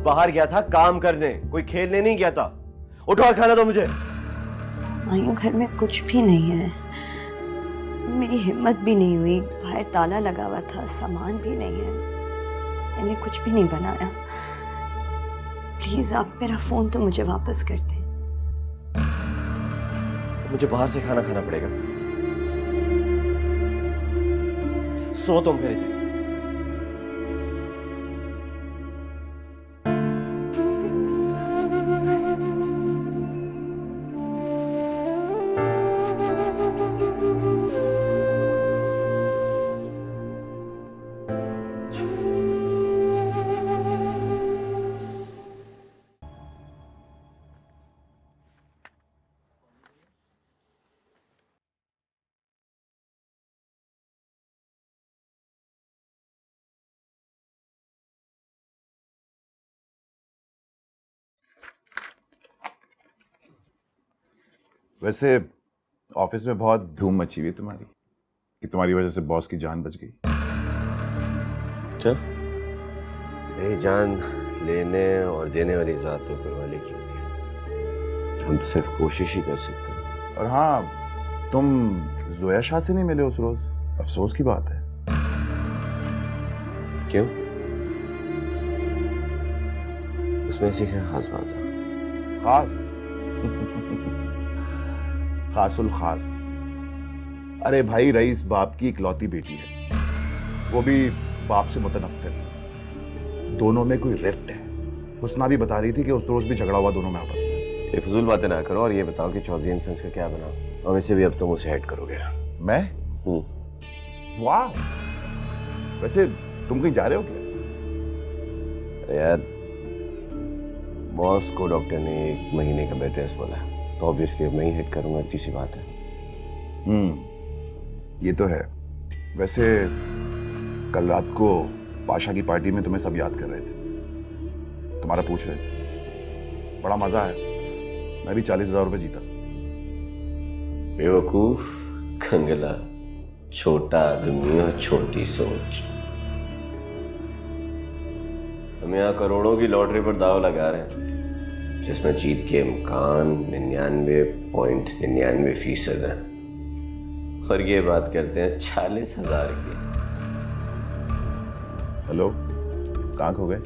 बाहर गया था काम करने, कोई खेलने नहीं गया था। उठो और खाना दो मुझे। मायूं घर में कुछ भी नहीं है, मेरी हिम्मत भी नहीं हुई, बाहर ताला लगा हुआ था, सामान भी नहीं है, मैंने कुछ भी नहीं बनाया। प्लीज आप मेरा फोन तो मुझे वापस कर दें। मुझे बाहर से खाना खाना पड़ेगा। सो तुम फिर। वैसे ऑफिस में बहुत धूम मची हुई है तुम्हारी कि तुम्हारी वजह से बॉस की जान बच गई। क्या? मेरी जान लेने और देने वाली जात तो ऊपर वाले की होती है, हम तो सिर्फ कोशिश ही कर सकते हैं। और हाँ, तुम जोया शाह से नहीं मिले उस रोज, अफसोस की बात है। क्यों? उसमें ऐसी क्या खास बात है? खास खासुल खास। अरे भाई, रईस बाप की इकलौती बेटी है, वो भी बाप से मुतनफ्फिर। दोनों में कोई रिफ्ट है। हुस्ना भी बता रही थी कि उस रोज भी झगड़ा हुआ दोनों में आपस में। ये फजूल बातें ना करो और ये बताओ कि चौधरी एंड सन्स का क्या बना, और वैसे भी अब तुम उसे हेड करोगे। मैं? वाह, वैसे तुम कहीं जा रहे हो क्या? यार, बॉस को डॉक्टर ने 1 महीने का बेड रेस्ट बोला है, तो ऑब्वियसली अब मैं ही हिट करूंगा, इतनी सी बात है। ये तो है। वैसे कल रात को पाशा की पार्टी में तुम्हें सब याद कर रहे थे, तुम्हारा पूछ रहे थे। बड़ा मजा आया, मैं भी 40,000 रुपए जीता। बेवकूफ, कंगला, छोटा आदमी और छोटी सोच। हम यहाँ करोड़ों की लॉटरी पर दाव लगा रहे हैं, जिसमें जीत के इम्कान 99.99% है, और ये बात करते हैं 40,000 की। हेलो, कहाँ खो गए?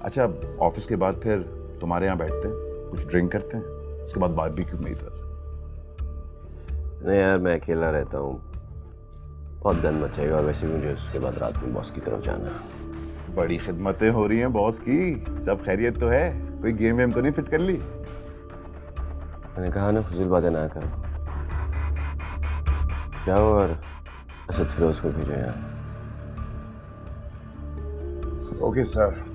अच्छा, ऑफिस के बाद फिर तुम्हारे यहाँ बैठते हैं, कुछ ड्रिंक करते हैं, उसके बाद बारबेक्यू मेरी तरफ से। नहीं यार, मैं अकेला रहता हूँ, बहुत गंद मचेगा, और वैसे भी मुझे उसके बाद रात में बॉस की तरफ जाना है। बड़ी खिदमतें हो रही हैं बॉस की। सब खैरियत तो है? कोई गेम वेम तो नहीं फिट कर ली? मैंने कहा ना, फजूल बातें ना करो। जाओ और असद फिरोज को भेजो यहाँ। Okay sir.